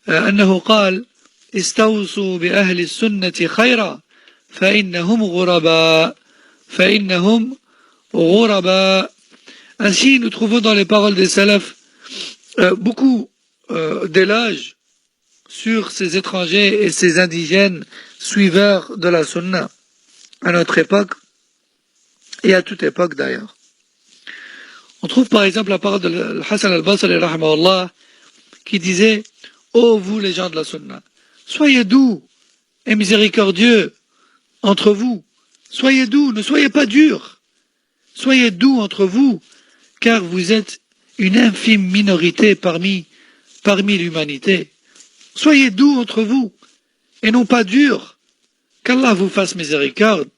أنه قال استوصوا بأهل السنة خيرا فإنهم غرباء. Ainsi, nous trouvons dans les paroles des salafs beaucoup d'éloges sur ces étrangers et ces indigènes suiveurs de la sunna à notre époque et à toute époque d'ailleurs. On trouve par exemple la parole de Hassan al-Basri rahimahullah qui disait « Ô vous les gens de la sunna, soyez doux et miséricordieux entre vous, soyez doux, ne soyez pas durs, soyez doux entre vous, car vous êtes une infime minorité parmi l'humanité. Soyez doux entre vous, et non pas durs, qu'Allah vous fasse miséricorde,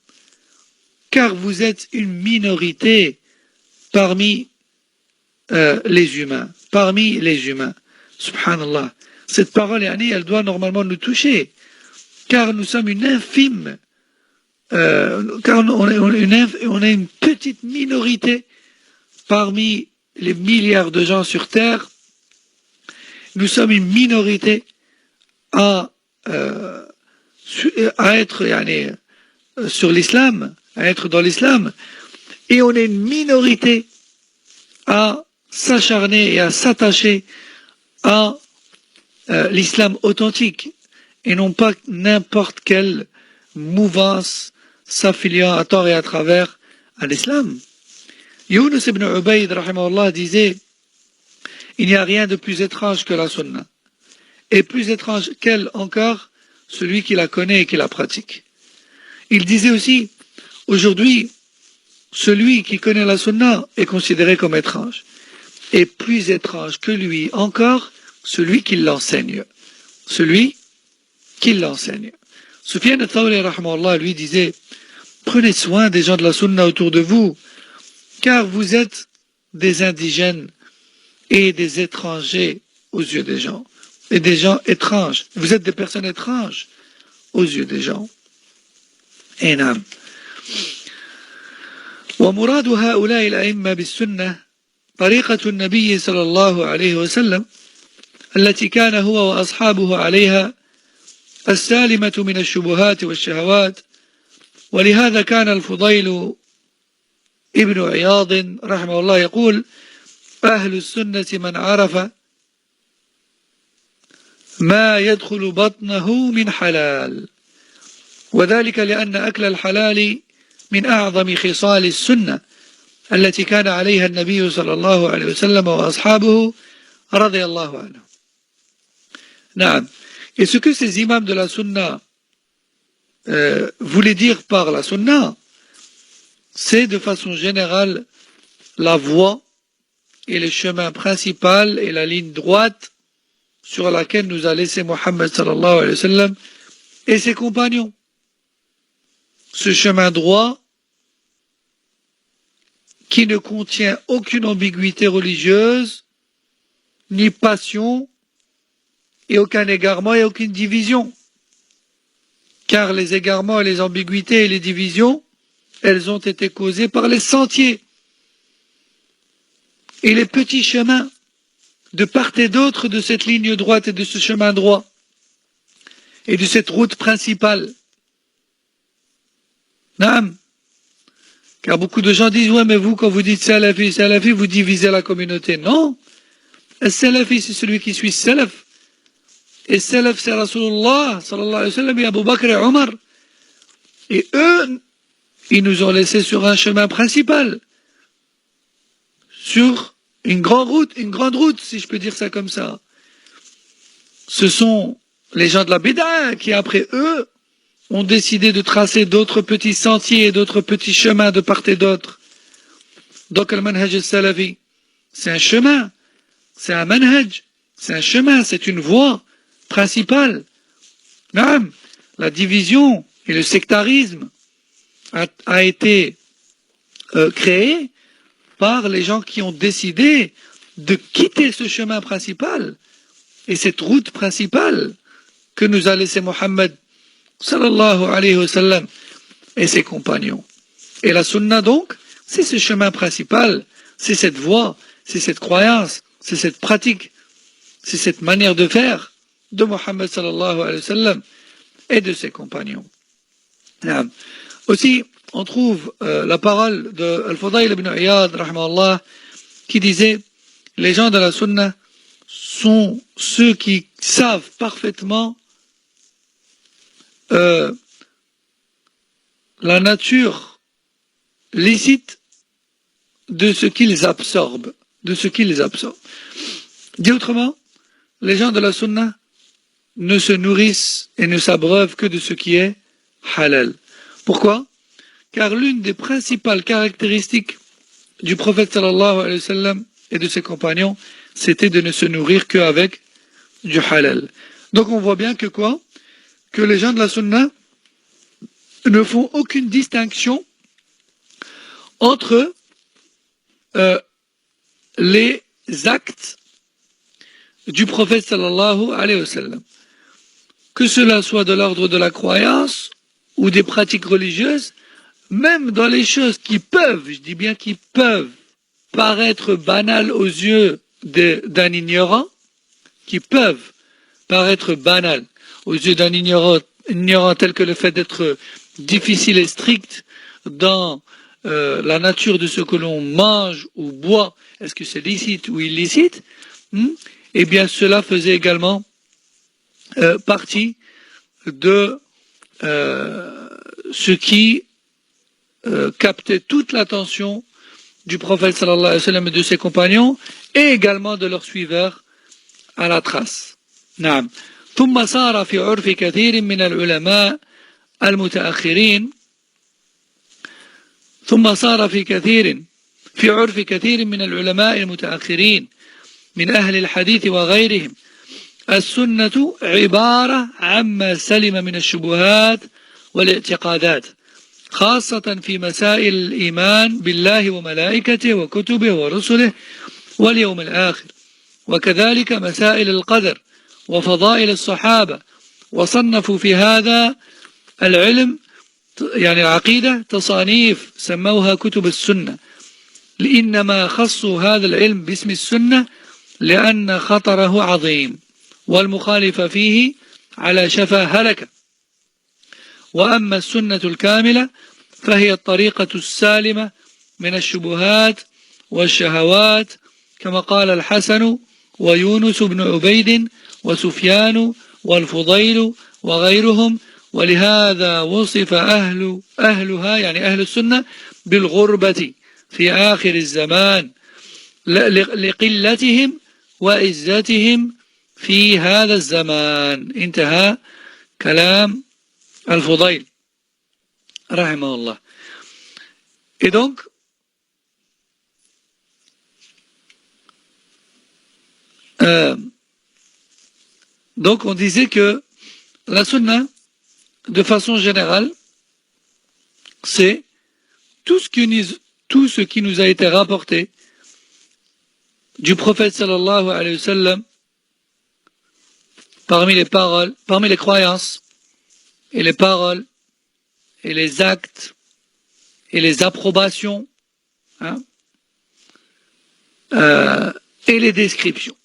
car vous êtes une minorité parmi les humains. Subhanallah. Cette parole, elle doit normalement nous toucher, car nous sommes une infime, car on est une petite minorité parmi les milliards de gens sur Terre. Nous sommes une minorité à être sur l'islam, à être dans l'islam, et on est une minorité à s'acharner et à s'attacher à l'islam authentique, et non pas n'importe quelle mouvance s'affiliant à tort et à travers à l'islam. Yunus ibn Ubayd rahimahullah disait il n'y a rien de plus étrange que la sunna, et plus étrange qu'elle encore celui qui la connaît et qui la pratique. Il disait aussi aujourd'hui celui qui connaît la sunna est considéré comme étrange, et plus étrange que lui encore celui qui l'enseigne. Sufyan al-Thawri rahimahullah lui disait prenez soin des gens de la sunna autour de vous, car vous êtes des indigènes et des étrangers aux yeux des gens, et des gens étranges. Vous êtes des personnes étranges aux yeux des gens. Et nam. ومراد هؤلاء الأئمة بالسنة طريقة النبي صلى الله عليه وسلم التي كان هو وأصحابه عليها السالمة من الشبهات والشهوات. ولهذا كان الفضيل ابن عياض رحمه الله يقول: أهل السنة من عرف ما يدخل بطنه من حلال، وذلك لأن أكل الحلال من أعظم خصال السنة التي كان عليها النبي صلى الله عليه وسلم وأصحابه رضي الله عنه. نعم. Et ce que ces imams de la sunna voulaient dire par la sunna, c'est de façon générale la voie et le chemin principal et la ligne droite sur laquelle nous a laissé Mohammed sallallahu alayhi wa sallam et ses compagnons. Ce chemin droit qui ne contient aucune ambiguïté religieuse, ni passion, et aucun égarement et aucune division. Car les égarements et les ambiguïtés et les divisions, elles ont été causées par les sentiers et les petits chemins de part et d'autre de cette ligne droite et de ce chemin droit et de cette route principale. Naam. Car beaucoup de gens disent: ouais, mais vous, quand vous dites salafi, salafi, vous divisez la communauté. Non. Le salafi, c'est celui qui suit salaf. Et salaf, c'est Rasulullah sallallahu alayhi wa sallam et Abu Bakr et Omar. Et eux, ils nous ont laissés sur un chemin principal, sur une grande route, si je peux dire ça comme ça. Ce sont les gens de la Bid'a qui, après eux, ont décidé de tracer d'autres petits sentiers et d'autres petits chemins de part et d'autre. Donc, le manhaj al-salafi, c'est un chemin, c'est un manhaj, c'est un chemin, c'est une voie principale. Même la division et le sectarisme a été créé par les gens qui ont décidé de quitter ce chemin principal et cette route principale que nous a laissé Mohammed sallallahu alayhi wa sallam et ses compagnons. Et la sunna donc, c'est ce chemin principal, c'est cette voie, c'est cette croyance, c'est cette pratique, c'est cette manière de faire de Mohammed sallallahu alayhi wa sallam et de ses compagnons. Aussi, on trouve la parole de Al-Fudayl ibn Iyad rahimahullah qui disait: les gens de la sunna sont ceux qui savent parfaitement la nature licite de ce qu'ils absorbent, Dit autrement, les gens de la sunna ne se nourrissent et ne s'abreuvent que de ce qui est halal. Pourquoi? Car l'une des principales caractéristiques du prophète sallallahu alayhi wa sallam et de ses compagnons, c'était de ne se nourrir qu'avec du halal. Donc on voit bien que quoi? Que les gens de la sunna ne font aucune distinction entre les actes du prophète sallallahu alayhi wa sallam. Que cela soit de l'ordre de la croyance ou des pratiques religieuses, même dans les choses qui peuvent, je dis bien qui peuvent, paraître banales aux yeux d'un ignorant, qui peuvent paraître banales aux yeux d'un ignorant tel que le fait d'être difficile et strict dans la nature de ce que l'on mange ou boit, est-ce que c'est licite ou illicite, eh bien cela faisait également partie de ce qui captait toute l'attention du prophète sallallahu alayhi wa sallam et de ses compagnons et également de leurs suiveurs à la trace. نعم. ثم صار في عرف كثير من العلماء المتأخرين في عرف كثير من العلماء المتأخرين من أهل الحديث وغيرهم السنة عبارة عما سلم من الشبهات والاعتقادات، خاصة في مسائل الإيمان بالله وملائكته وكتبه ورسله واليوم الآخر، وكذلك مسائل القدر وفضائل الصحابة. وصنفوا في هذا العلم يعني العقيدة تصانيف سموها كتب السنة إنما خصوا هذا العلم باسم السنة لأن خطره عظيم والمخالف فيه على شفا هلكة. وأما السنة الكاملة فهي الطريقة السالمة من الشبهات والشهوات، كما قال الحسن ويونس بن عبيد وسفيان والفضيل وغيرهم. ولهذا وصف أهلها يعني أهل السنة بالغربة في آخر الزمان لقلتهم وعزتهم في هذا الزمان. انتهى كلام الفضيل رحمه الله. Et donc on disait que la sunna, de façon générale, c'est tout ce qui nous a été rapporté du prophète sallallahu alayhi wa sallam parmi les paroles, parmi les croyances et les paroles et les actes et les approbations, et les descriptions.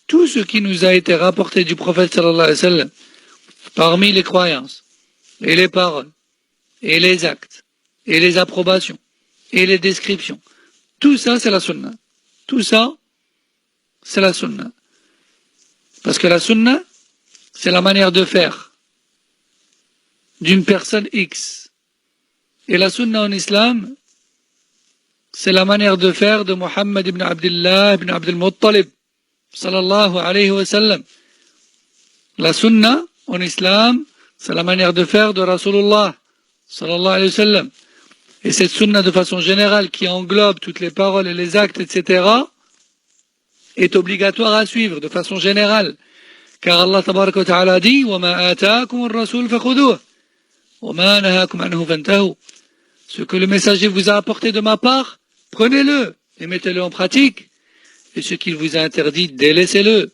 Tout ce qui nous a été rapporté du prophète sallallahu alayhi wa sallam parmi les croyances et les paroles et les actes et les approbations et les descriptions, tout ça c'est la sunna. Tout ça c'est la sunna. Parce que la sunna c'est la manière de faire d'une personne X. Et la sunna en islam c'est la manière de faire de Muhammad ibn Abdullah ibn Abdul Muttalib sallallahu alayhi wa sallam. La sunna en islam c'est la manière de faire de Rasulullah sallallahu alayhi wa sallam. Et cette sunna de façon générale qui englobe toutes les paroles et les actes, etc., est obligatoire à suivre de façon générale. Car Allah tabaraka wa ta'ala dit وَمَا آتَاكُمُ الرَّسُولُ فَخُذُوهُ وَمَا نَهَاكُمْ عَنْهُ فَانْتَهُوا. Ce que le messager vous a apporté de ma part, prenez-le et mettez-le en pratique. Et ce qu'il vous a interdit, délaissez-le.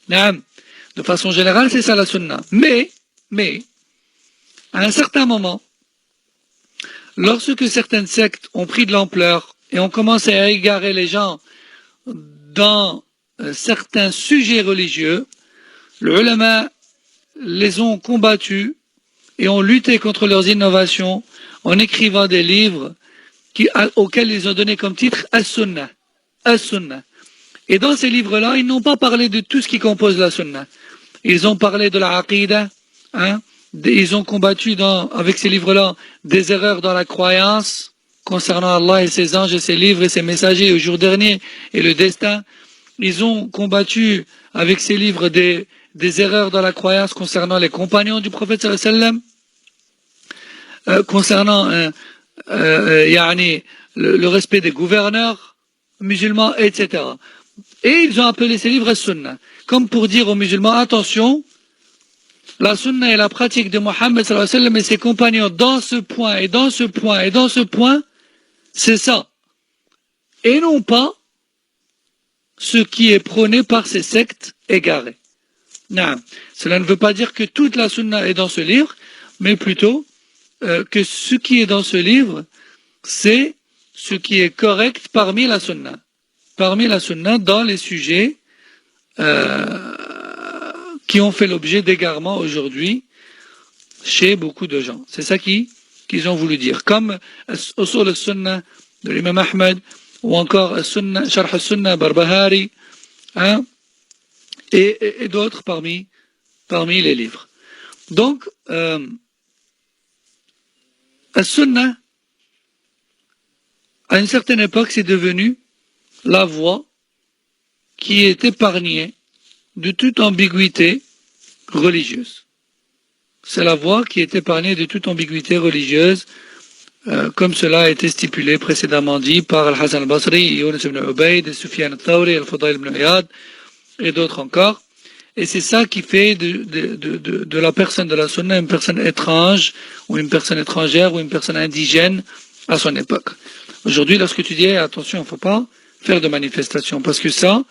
De façon générale, c'est ça la sunna. Mais, à un certain moment, lorsque certaines sectes ont pris de l'ampleur et ont commencé à égarer les gens dans certains sujets religieux, les ulama les ont combattus et ont lutté contre leurs innovations en écrivant des livres auxquels ils ont donné comme titre As-Sunnah. As-Sunnah. Et dans ces livres-là, ils n'ont pas parlé de tout ce qui compose la Sunnah. Ils ont parlé de la Aqidah, ils ont combattu avec ces livres-là des erreurs dans la croyance concernant Allah et ses anges et ses livres et ses messagers au jour dernier et le destin. Ils ont combattu avec ces livres des erreurs dans la croyance concernant les compagnons du prophète sallallahu alayhi wa sallam, concernant le respect des gouverneurs musulmans, etc. Et ils ont appelé ces livres Sunnah, comme pour dire aux musulmans, attention, la Sunna est la pratique de Mohammed sallallahu alayhi wa sallam et ses compagnons dans ce point et dans ce point et dans ce point, c'est ça. Et non pas ce qui est prôné par ces sectes égarées. Non. Cela ne veut pas dire que toute la Sunna est dans ce livre, mais plutôt que ce qui est dans ce livre, c'est ce qui est correct parmi la Sunna. Parmi la Sunna dans les sujets qui ont fait l'objet d'égarements aujourd'hui chez beaucoup de gens. C'est ça qu'ils ont voulu dire. Comme Usul al-Sunnah de l'imam Ahmed, ou encore Sharh al-Sunnah Barbahari, et d'autres parmi les livres. Donc, al-Sunnah, à une certaine époque, c'est devenu la voie qui est épargnée de toute ambiguïté religieuse. C'est la voie qui est épargnée de toute ambiguïté religieuse, comme cela a été stipulé précédemment dit par Al-Hasan al-Basri, Yunus ibn Ubayd, Sufyan al-Thawri, Al-Fudayl ibn Iyad, et d'autres encore. Et c'est ça qui fait de la personne de la Sunna une personne étrange, ou une personne étrangère, ou une personne indigène à son époque. Aujourd'hui, lorsque tu dis, attention, il ne faut pas faire de manifestation, parce que ça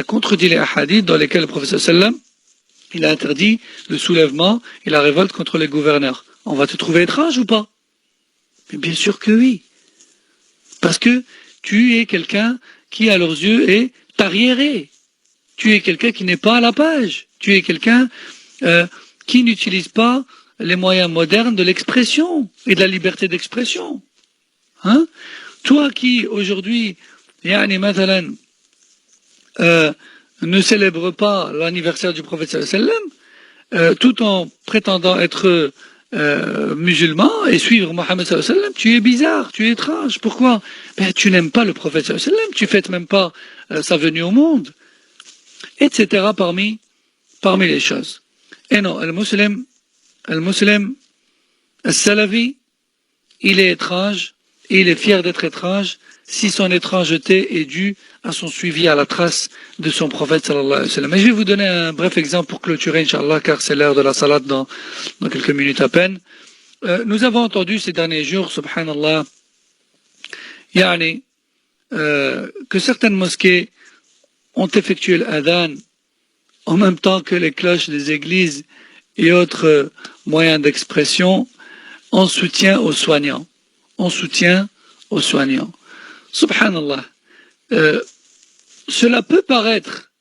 contredit les hadiths dans lesquels le professeur sallam, il a interdit le soulèvement et la révolte contre les gouverneurs. On va te trouver étrange ou pas? Mais bien sûr que oui. Parce que tu es quelqu'un qui, à leurs yeux, est arriéré. Tu es quelqu'un qui n'est pas à la page. Tu es quelqu'un qui n'utilise pas les moyens modernes de l'expression et de la liberté d'expression. Hein? Toi qui, aujourd'hui, ne célèbre pas l'anniversaire du prophète sallallahu tout en prétendant être musulman et suivre Mohammed sallallahu alayhi wa sallam, tu es bizarre, tu es étrange. Pourquoi? Tu n'aimes pas le prophète sallallahu alayhi wa sallam, tu fêtes même pas sa venue au monde, etc. parmi les choses. Et non, le musulman, le salafi, il est étrange et il est fier d'être étrange si son étrangeté est due à son suivi à la trace de son prophète sallallahu alayhi wa sallam. Et je vais vous donner un bref exemple pour clôturer, Inch'Allah, car c'est l'heure de la salat dans quelques minutes à peine. Nous avons entendu ces derniers jours, subhanallah, que certaines mosquées ont effectué l'adhan en même temps que les cloches des églises et autres moyens d'expression en soutien aux soignants. Subhanallah. Cela peut paraître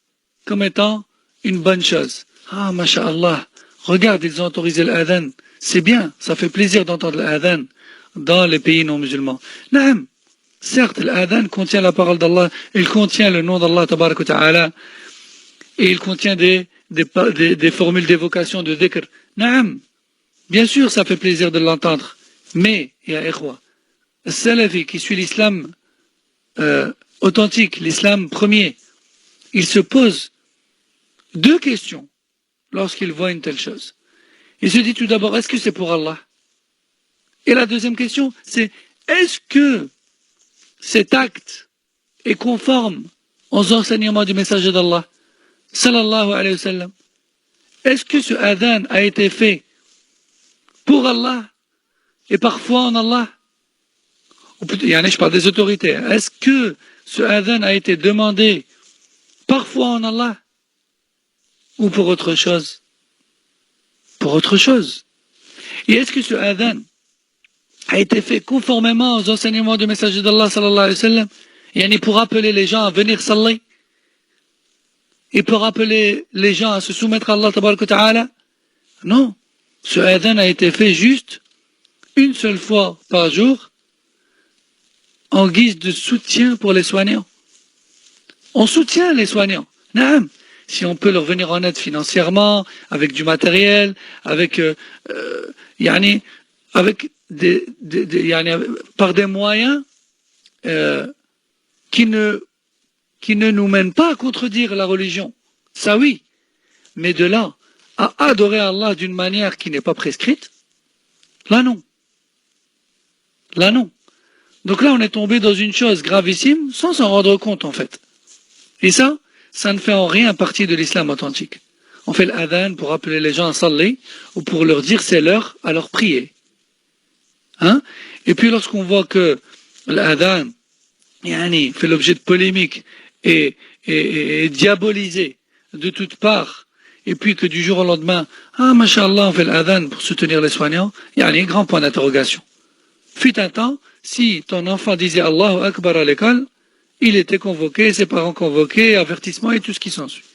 comme étant une bonne chose. Ah, masha'Allah, regarde, ils ont autorisé l'adhan. C'est bien, ça fait plaisir d'entendre l'adhan dans les pays non musulmans. Naam, certes, l'adhan contient la parole d'Allah, il contient le nom d'Allah, tabarak wa ta'ala, et il contient des formules d'évocation de dhikr. Naam, bien sûr, ça fait plaisir de l'entendre. Mais, ya ikhwa, le salafi qui suit l'islam authentique, l'islam premier, il se pose deux questions lorsqu'il voit une telle chose. Il se dit tout d'abord, est-ce que c'est pour Allah? Et la deuxième question, c'est, est-ce que cet acte est conforme aux enseignements du messager d'Allah, sallallahu alayhi wa sallam? Est-ce que ce adhan a été fait pour Allah et parfois en Allah? Je parle des autorités. Est-ce que ce adhan a été demandé parfois en Allah ou pour autre chose? Pour autre chose. Et est-ce que ce adhan a été fait conformément aux enseignements du messager d'Allah sallallahu alayhi wa sallam, pour appeler les gens à venir saller et pour appeler les gens à se soumettre à Allah tabaraka wa ta'ala? Non. Ce adhan a été fait juste une seule fois par jour en guise de soutien pour les soignants. On soutient les soignants. Naam. Si on peut leur venir en aide financièrement, avec du matériel, avec par des moyens qui ne nous mènent pas à contredire la religion. Ça oui. Mais de là à adorer Allah d'une manière qui n'est pas prescrite, là non. Là non. Donc là on est tombé dans une chose gravissime sans s'en rendre compte en fait. Et ça ne fait en rien partie de l'islam authentique. On fait l'adhan pour appeler les gens à saller ou pour leur dire c'est l'heure à leur prier. Hein? Et puis lorsqu'on voit que l'adhan fait l'objet de polémiques et diabolisé de toutes parts, et puis que du jour au lendemain, mashallah, on fait l'adhan pour soutenir les soignants, il y a un grand point d'interrogation. Fut un temps, si ton enfant disait Allahu Akbar à l'école, il était convoqué, ses parents convoqués, avertissement et tout ce qui s'ensuit.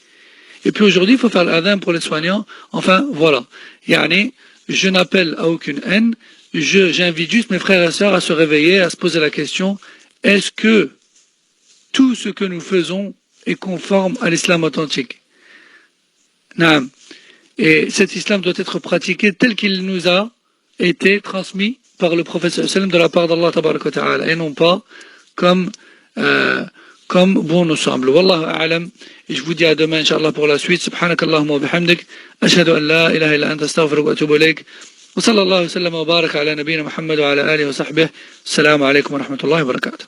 Et puis aujourd'hui, il faut faire l'adhan pour les soignants. Enfin, voilà. Je n'appelle à aucune haine. J'invite juste mes frères et sœurs à se réveiller, à se poser la question, est-ce que tout ce que nous faisons est conforme à l'islam authentique? Naam. Et cet islam doit être pratiqué tel qu'il nous a été transmis par le prophète sallallahu alayhi wa sallam de la part d'Allah tabaraka wa ta'ala, et non pas comme bon nous semble. Wallahu a'lam. Et je vous dis à demain, Inch'Allah, pour la suite. Subhanakallahumma wa bihamdik. Ashhadu an la ilaha illa anta astaghfiruka wa atubu ilayk. Wa sallallahu wa sallam wa baraka ala nabiyyina Muhammad wa ala alihi wa sahbihi. Assalamu alaykum wa rahmatullahi wa barakatuh.